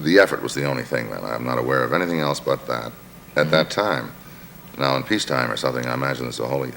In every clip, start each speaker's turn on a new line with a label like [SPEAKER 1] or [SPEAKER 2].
[SPEAKER 1] the effort was the only thing that I'm not aware of anything else but that at that time. Now, in peacetime or something, I imagine it's a wholly,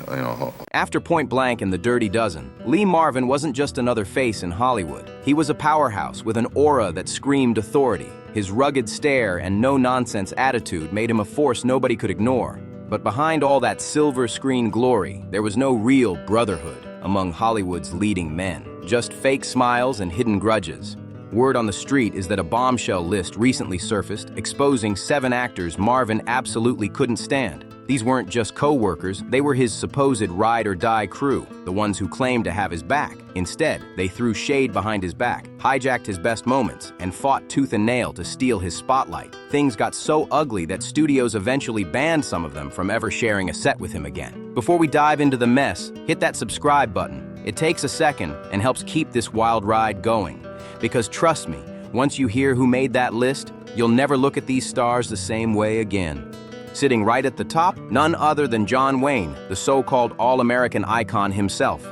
[SPEAKER 2] After Point Blank and The Dirty Dozen, Lee Marvin wasn't just another face in Hollywood. He was a powerhouse with an aura that screamed authority. His rugged stare and no-nonsense attitude made him a force nobody could ignore. But behind all that silver screen glory, there was no real brotherhood among Hollywood's leading men. Just fake smiles and hidden grudges. Word on the street is that a bombshell list recently surfaced exposing 7 actors Marvin absolutely couldn't stand. These weren't just co-workers, they were his supposed ride-or-die crew, the ones who claimed to have his back. Instead, they threw shade behind his back, hijacked his best moments, and fought tooth and nail to steal his spotlight. Things got so ugly that studios eventually banned some of them from ever sharing a set with him again. Before we dive into the mess, hit that subscribe button. It takes a second and helps keep this wild ride going. Because trust me, once you hear who made that list, you'll never look at these stars the same way again. Sitting right at the top, none other than John Wayne, the so-called all-American icon himself.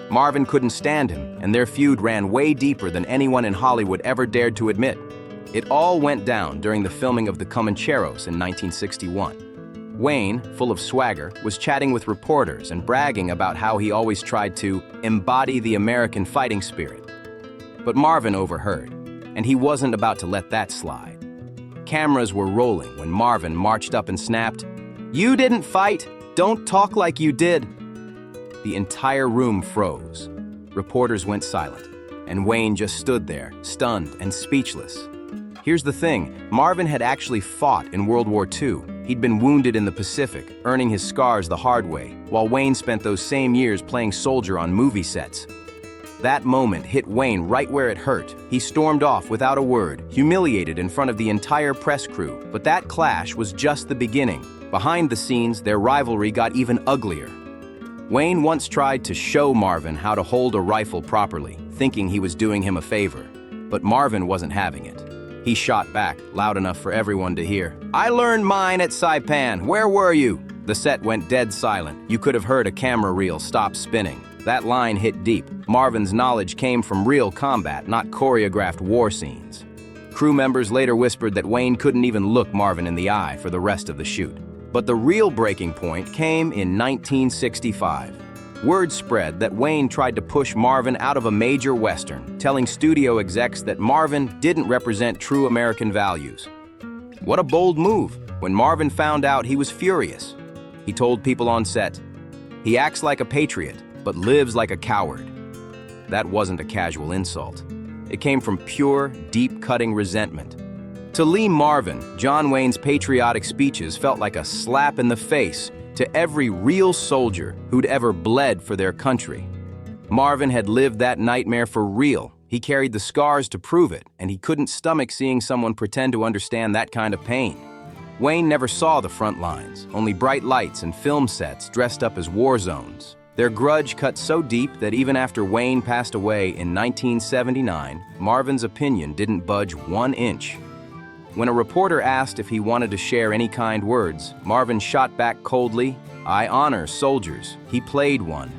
[SPEAKER 2] Marvin couldn't stand him, and their feud ran way deeper than anyone in Hollywood ever dared to admit. It all went down during the filming of The Comancheros in 1961. Wayne, full of swagger, was chatting with reporters and bragging about how he always tried to embody the American fighting spirit. But Marvin overheard, and he wasn't about to let that slide. Cameras were rolling when Marvin marched up and snapped, "You didn't fight! Don't talk like you did!" The entire room froze. Reporters went silent, and Wayne just stood there, stunned and speechless. Here's the thing, Marvin had actually fought in World War II. He'd been wounded in the Pacific, earning his scars the hard way, while Wayne spent those same years playing soldier on movie sets. That moment hit Wayne right where it hurt. He stormed off without a word, humiliated in front of the entire press crew. But that clash was just the beginning. Behind the scenes, their rivalry got even uglier. Wayne once tried to show Marvin how to hold a rifle properly, thinking he was doing him a favor. But Marvin wasn't having it. He shot back, loud enough for everyone to hear, "I learned mine at Saipan. Where were you?" The set went dead silent. You could have heard a camera reel stop spinning. That line hit deep. Marvin's knowledge came from real combat, not choreographed war scenes. Crew members later whispered that Wayne couldn't even look Marvin in the eye for the rest of the shoot. But the real breaking point came in 1965. Word spread that Wayne tried to push Marvin out of a major Western, telling studio execs that Marvin didn't represent true American values. What a bold move! When Marvin found out, he was furious. He told people on set, "He acts like a patriot, but lives like a coward." That wasn't a casual insult. It came from pure, deep-cutting resentment. To Lee Marvin, John Wayne's patriotic speeches felt like a slap in the face to every real soldier who'd ever bled for their country. Marvin had lived that nightmare for real. He carried the scars to prove it, and he couldn't stomach seeing someone pretend to understand that kind of pain. Wayne never saw the front lines, only bright lights and film sets dressed up as war zones. Their grudge cut so deep that even after Wayne passed away in 1979, Marvin's opinion didn't budge 1 inch. When a reporter asked if he wanted to share any kind words, Marvin shot back coldly, "I honor soldiers." He played one.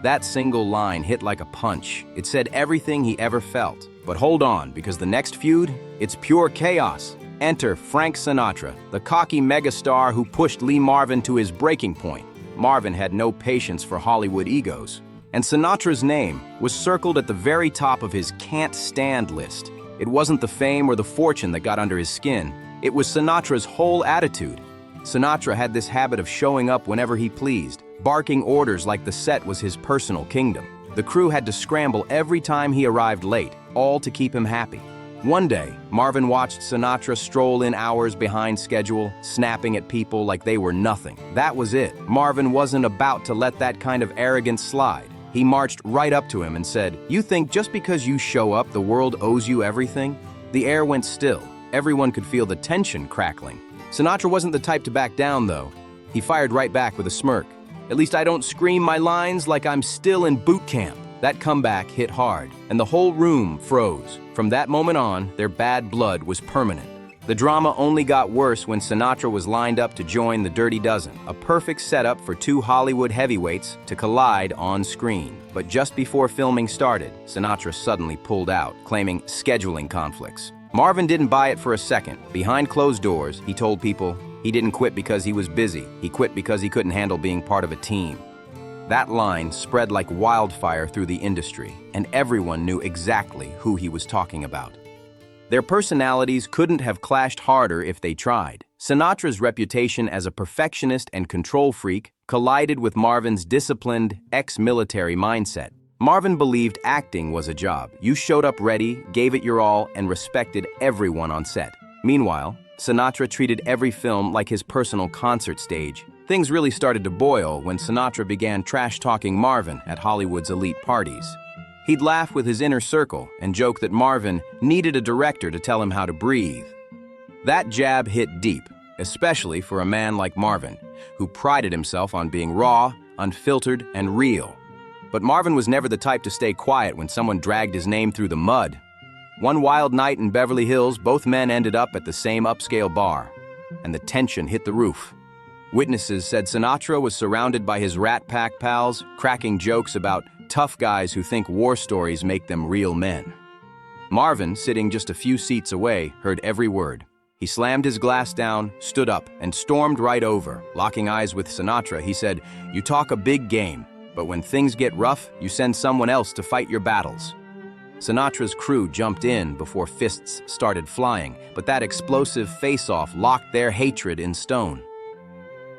[SPEAKER 2] That single line hit like a punch. It said everything he ever felt. But hold on, because the next feud, it's pure chaos. Enter Frank Sinatra, the cocky megastar who pushed Lee Marvin to his breaking point. Marvin had no patience for Hollywood egos, and Sinatra's name was circled at the very top of his can't stand list. It wasn't the fame or the fortune that got under his skin. It was Sinatra's whole attitude. Sinatra had this habit of showing up whenever he pleased, barking orders like the set was his personal kingdom. The crew had to scramble every time he arrived late, all to keep him happy. One day, Marvin watched Sinatra stroll in hours behind schedule, snapping at people like they were nothing. That was it. Marvin wasn't about to let that kind of arrogance slide. He marched right up to him and said, "You think just because you show up, the world owes you everything?" The air went still. Everyone could feel the tension crackling. Sinatra wasn't the type to back down, though. He fired right back with a smirk. "At least I don't scream my lines like I'm still in boot camp." That comeback hit hard, and the whole room froze. From that moment on, their bad blood was permanent. The drama only got worse when Sinatra was lined up to join The Dirty Dozen, a perfect setup for 2 Hollywood heavyweights to collide on screen. But just before filming started, Sinatra suddenly pulled out, claiming scheduling conflicts. Marvin didn't buy it for a second. Behind closed doors, he told people he didn't quit because he was busy. He quit because he couldn't handle being part of a team. That line spread like wildfire through the industry, and everyone knew exactly who he was talking about. Their personalities couldn't have clashed harder if they tried. Sinatra's reputation as a perfectionist and control freak collided with Marvin's disciplined, ex-military mindset. Marvin believed acting was a job. You showed up ready, gave it your all, and respected everyone on set. Meanwhile, Sinatra treated every film like his personal concert stage. Things really started to boil when Sinatra began trash-talking Marvin at Hollywood's elite parties. He'd laugh with his inner circle and joke that Marvin needed a director to tell him how to breathe. That jab hit deep, especially for a man like Marvin, who prided himself on being raw, unfiltered, and real. But Marvin was never the type to stay quiet when someone dragged his name through the mud. One wild night in Beverly Hills, both men ended up at the same upscale bar, and the tension hit the roof. Witnesses said Sinatra was surrounded by his Rat Pack pals, cracking jokes about tough guys who think war stories make them real men. Marvin, sitting just a few seats away, heard every word. He slammed his glass down, stood up, and stormed right over. Locking eyes with Sinatra, he said, "You talk a big game, but when things get rough, you send someone else to fight your battles." Sinatra's crew jumped in before fists started flying, but that explosive face-off locked their hatred in stone.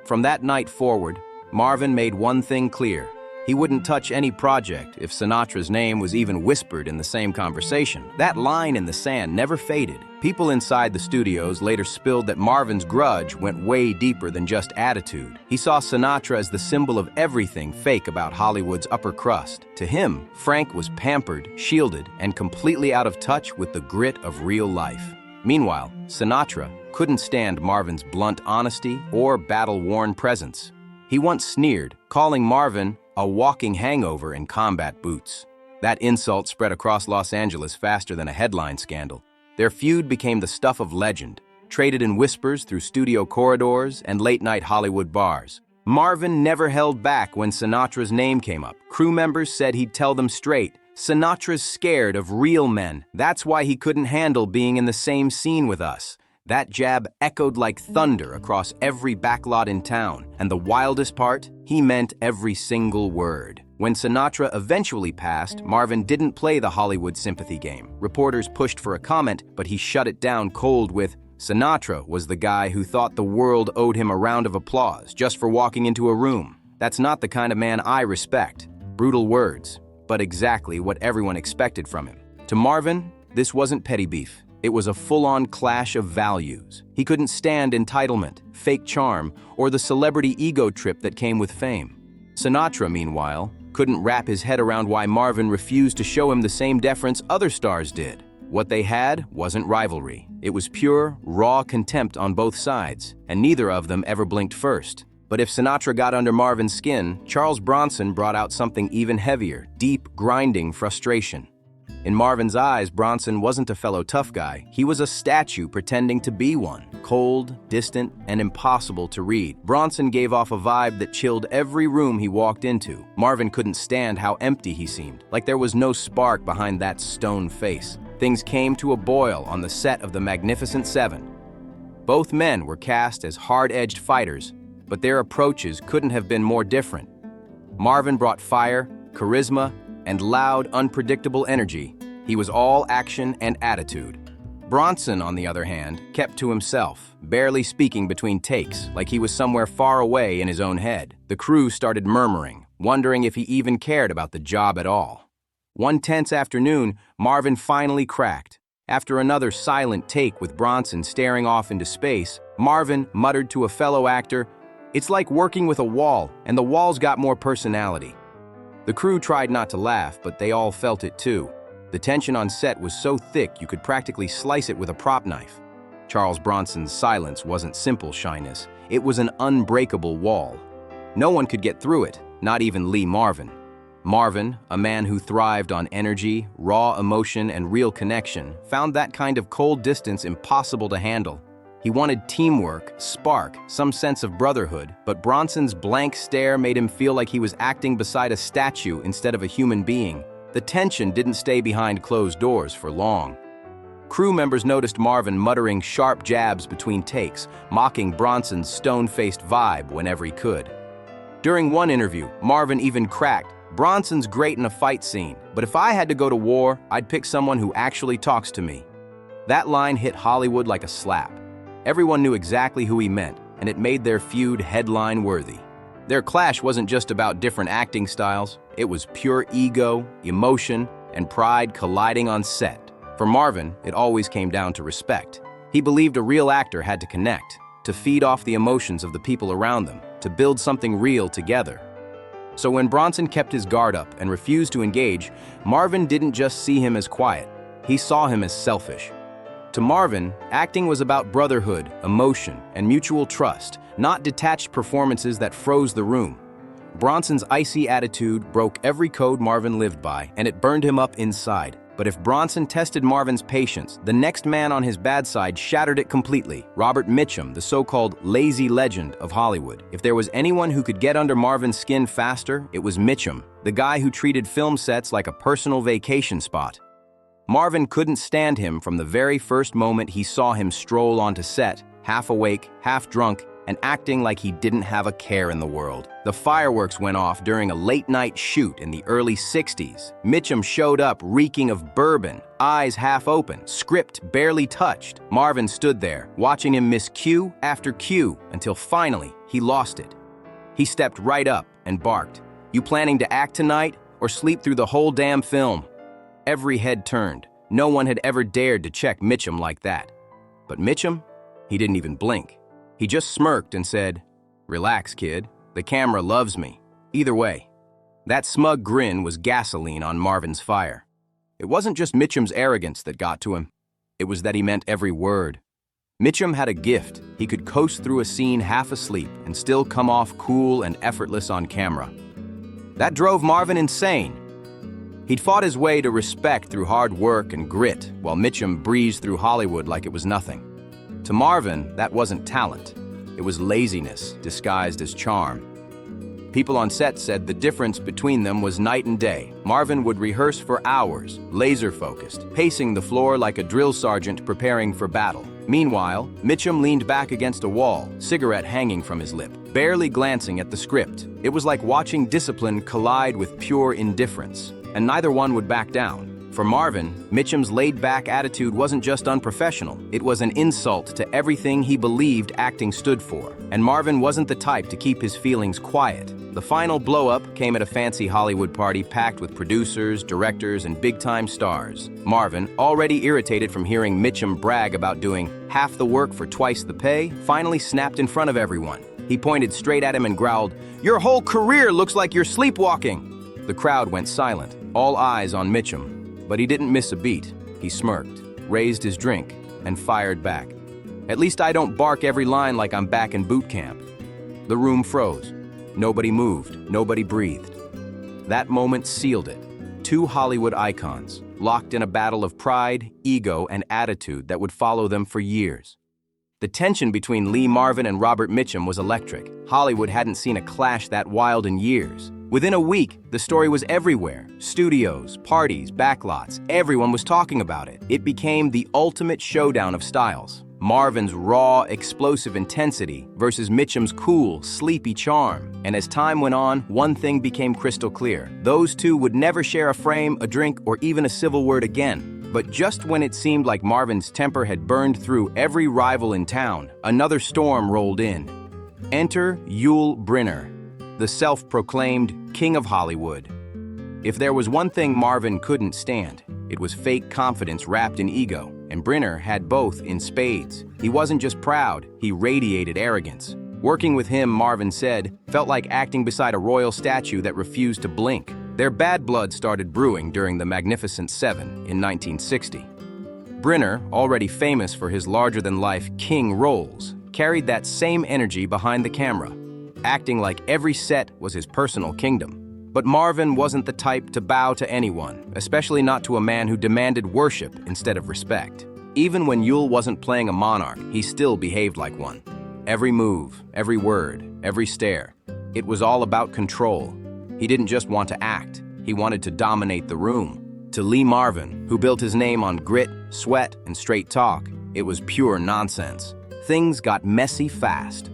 [SPEAKER 2] From that night forward, Marvin made one thing clear. He wouldn't touch any project if Sinatra's name was even whispered in the same conversation. That line in the sand never faded. People inside the studios later spilled that Marvin's grudge went way deeper than just attitude. He saw Sinatra as the symbol of everything fake about Hollywood's upper crust. To him, Frank was pampered, shielded, and completely out of touch with the grit of real life. Meanwhile, Sinatra couldn't stand Marvin's blunt honesty or battle-worn presence. He once sneered, calling Marvin a walking hangover in combat boots. That insult spread across Los Angeles faster than a headline scandal. Their feud became the stuff of legend, traded in whispers through studio corridors and late-night Hollywood bars. Marvin never held back when Sinatra's name came up. Crew members said he'd tell them straight, "Sinatra's scared of real men. That's why he couldn't handle being in the same scene with us." That jab echoed like thunder across every backlot in town, and the wildest part, he meant every single word. When Sinatra eventually passed, Marvin didn't play the Hollywood sympathy game. Reporters pushed for a comment, but he shut it down cold with, "Sinatra was the guy who thought the world owed him a round of applause just for walking into a room. That's not the kind of man I respect." Brutal words, but exactly what everyone expected from him. To Marvin, this wasn't petty beef. It was a full-on clash of values. He couldn't stand entitlement, fake charm, or the celebrity ego trip that came with fame. Sinatra, meanwhile, couldn't wrap his head around why Marvin refused to show him the same deference other stars did. What they had wasn't rivalry. It was pure, raw contempt on both sides, and neither of them ever blinked first. But if Sinatra got under Marvin's skin, Charles Bronson brought out something even heavier, deep, grinding frustration. In Marvin's eyes, Bronson wasn't a fellow tough guy. He was a statue pretending to be one. Cold, distant, and impossible to read. Bronson gave off a vibe that chilled every room he walked into. Marvin couldn't stand how empty he seemed, like there was no spark behind that stone face. Things came to a boil on the set of The Magnificent Seven. Both men were cast as hard-edged fighters, but their approaches couldn't have been more different. Marvin brought fire, charisma, and loud, unpredictable energy. He was all action and attitude. Bronson, on the other hand, kept to himself, barely speaking between takes, like he was somewhere far away in his own head. The crew started murmuring, wondering if he even cared about the job at all. One tense afternoon, Marvin finally cracked. After another silent take with Bronson staring off into space, Marvin muttered to a fellow actor, "It's like working with a wall, and the wall's got more personality." The crew tried not to laugh, but they all felt it too. The tension on set was so thick you could practically slice it with a prop knife. Charles Bronson's silence wasn't simple shyness. It was an unbreakable wall. No one could get through it, not even Lee Marvin. Marvin, a man who thrived on energy, raw emotion, and real connection, found that kind of cold distance impossible to handle. He wanted teamwork, spark, some sense of brotherhood, but Bronson's blank stare made him feel like he was acting beside a statue instead of a human being. The tension didn't stay behind closed doors for long. Crew members noticed Marvin muttering sharp jabs between takes, mocking Bronson's stone-faced vibe whenever he could. During one interview, Marvin even cracked, "Bronson's great in a fight scene, but if I had to go to war, I'd pick someone who actually talks to me." That line hit Hollywood like a slap. Everyone knew exactly who he meant, and it made their feud headline-worthy. Their clash wasn't just about different acting styles, it was pure ego, emotion, and pride colliding on set. For Marvin, it always came down to respect. He believed a real actor had to connect, to feed off the emotions of the people around them, to build something real together. So when Bronson kept his guard up and refused to engage, Marvin didn't just see him as quiet, he saw him as selfish. To Marvin, acting was about brotherhood, emotion, and mutual trust, not detached performances that froze the room. Bronson's icy attitude broke every code Marvin lived by, and it burned him up inside. But if Bronson tested Marvin's patience, the next man on his bad side shattered it completely. Robert Mitchum, the so-called lazy legend of Hollywood. If there was anyone who could get under Marvin's skin faster, it was Mitchum, the guy who treated film sets like a personal vacation spot. Marvin couldn't stand him from the very first moment he saw him stroll onto set, half awake, half drunk, and acting like he didn't have a care in the world. The fireworks went off during a late-night shoot in the early 60s. Mitchum showed up reeking of bourbon, eyes half open, script barely touched. Marvin stood there, watching him miss cue after cue, until finally he lost it. He stepped right up and barked, "You planning to act tonight, or sleep through the whole damn film?" Every head turned. No one had ever dared to check Mitchum like that. But Mitchum, he didn't even blink. He just smirked and said, "Relax, kid. The camera loves me." Either way, that smug grin was gasoline on Marvin's fire. It wasn't just Mitchum's arrogance that got to him. It was that he meant every word. Mitchum had a gift. He could coast through a scene half asleep and still come off cool and effortless on camera. That drove Marvin insane. He'd fought his way to respect through hard work and grit, while Mitchum breezed through Hollywood like it was nothing. To Marvin, that wasn't talent. It was laziness disguised as charm. People on set said the difference between them was night and day. Marvin would rehearse for hours, laser-focused, pacing the floor like a drill sergeant preparing for battle. Meanwhile, Mitchum leaned back against a wall, cigarette hanging from his lip, barely glancing at the script. It was like watching discipline collide with pure indifference, and neither one would back down. For Marvin, Mitchum's laid-back attitude wasn't just unprofessional, it was an insult to everything he believed acting stood for. And Marvin wasn't the type to keep his feelings quiet. The final blow-up came at a fancy Hollywood party packed with producers, directors, and big-time stars. Marvin, already irritated from hearing Mitchum brag about doing half the work for twice the pay, finally snapped in front of everyone. He pointed straight at him and growled, "Your whole career looks like you're sleepwalking." The crowd went silent, all eyes on Mitchum. But he didn't miss a beat. He smirked, raised his drink, and fired back. "At least I don't bark every line like I'm back in boot camp." The room froze. Nobody moved, nobody breathed. That moment sealed it. Two Hollywood icons, locked in a battle of pride, ego, and attitude that would follow them for years. The tension between Lee Marvin and Robert Mitchum was electric. Hollywood hadn't seen a clash that wild in years. Within a week, the story was everywhere. Studios, parties, backlots, everyone was talking about it. It became the ultimate showdown of styles. Marvin's raw, explosive intensity versus Mitchum's cool, sleepy charm. And as time went on, one thing became crystal clear. Those two would never share a frame, a drink, or even a civil word again. But just when it seemed like Marvin's temper had burned through every rival in town, another storm rolled in. Enter Brynner, the self-proclaimed king of Hollywood. If there was one thing Marvin couldn't stand, it was fake confidence wrapped in ego, and Brynner had both in spades. He wasn't just proud, he radiated arrogance. Working with him, Marvin said, felt like acting beside a royal statue that refused to blink. Their bad blood started brewing during the Magnificent Seven in 1960. Brynner, already famous for his larger-than-life king roles, carried that same energy behind the camera, acting like every set was his personal kingdom. But Marvin wasn't the type to bow to anyone, especially not to a man who demanded worship instead of respect. Even when Yule wasn't playing a monarch, he still behaved like one. Every move, every word, every stare. It was all about control. He didn't just want to act, he wanted to dominate the room. To Lee Marvin, who built his name on grit, sweat, and straight talk, it was pure nonsense. Things got messy fast.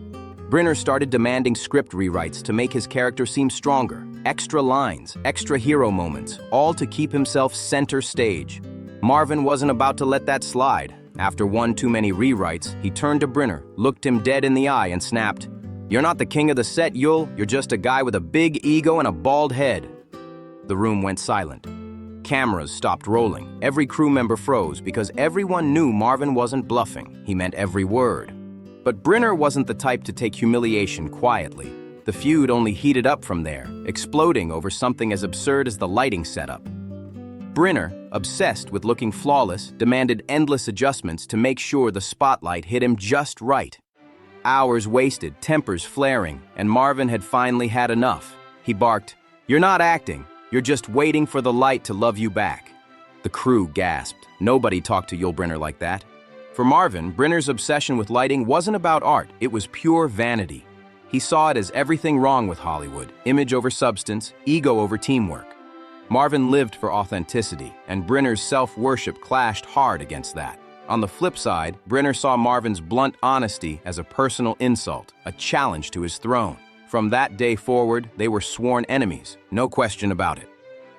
[SPEAKER 2] Brynner started demanding script rewrites to make his character seem stronger, extra lines, extra hero moments, all to keep himself center stage. Marvin wasn't about to let that slide. After one too many rewrites, he turned to Brynner, looked him dead in the eye, and snapped, "You're not the king of the set, Yul. You're just a guy with a big ego and a bald head." The room went silent. Cameras stopped rolling. Every crew member froze because everyone knew Marvin wasn't bluffing. He meant every word. But Brynner wasn't the type to take humiliation quietly. The feud only heated up from there, exploding over something as absurd as the lighting setup. Brynner, obsessed with looking flawless, demanded endless adjustments to make sure the spotlight hit him just right. Hours wasted, tempers flaring, and Marvin had finally had enough. He barked, "You're not acting. You're just waiting for the light to love you back." The crew gasped. Nobody talked to Yul Brynner like that. For Marvin, Brynner's obsession with lighting wasn't about art, it was pure vanity. He saw it as everything wrong with Hollywood, image over substance, ego over teamwork. Marvin lived for authenticity, and Brynner's self-worship clashed hard against that. On the flip side, Brynner saw Marvin's blunt honesty as a personal insult, a challenge to his throne. From that day forward, they were sworn enemies, no question about it.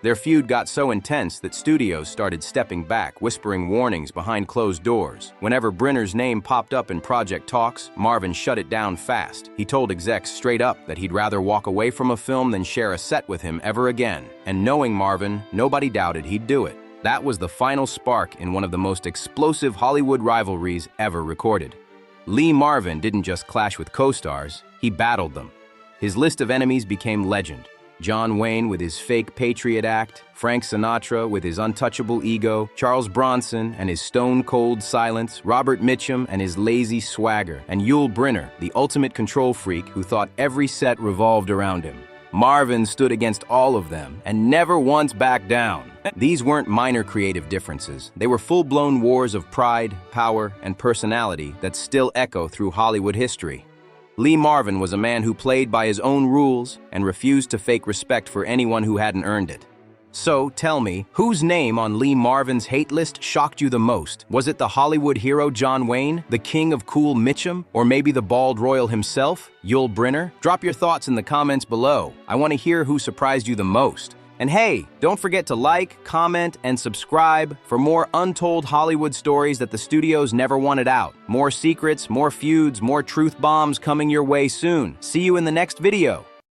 [SPEAKER 2] Their feud got so intense that studios started stepping back, whispering warnings behind closed doors. Whenever Brynner's name popped up in project talks, Marvin shut it down fast. He told execs straight up that he'd rather walk away from a film than share a set with him ever again. And knowing Marvin, nobody doubted he'd do it. That was the final spark in one of the most explosive Hollywood rivalries ever recorded. Lee Marvin didn't just clash with co-stars, he battled them. His list of enemies became legend. John Wayne with his fake patriot act, Frank Sinatra with his untouchable ego, Charles Bronson and his stone-cold silence, Robert Mitchum and his lazy swagger, and Yul Brynner, the ultimate control freak who thought every set revolved around him. Marvin stood against all of them and never once backed down. These weren't minor creative differences. They were full-blown wars of pride, power, and personality that still echo through Hollywood history. Lee Marvin was a man who played by his own rules and refused to fake respect for anyone who hadn't earned it. So, tell me, whose name on Lee Marvin's hate list shocked you the most? Was it the Hollywood hero John Wayne, the king of cool Mitchum, or maybe the bald royal himself, Yul Brynner? Drop your thoughts in the comments below. I want to hear who surprised you the most. And hey, don't forget to like, comment, and subscribe for more untold Hollywood stories that the studios never wanted out. More secrets, more feuds, more truth bombs coming your way soon. See you in the next video.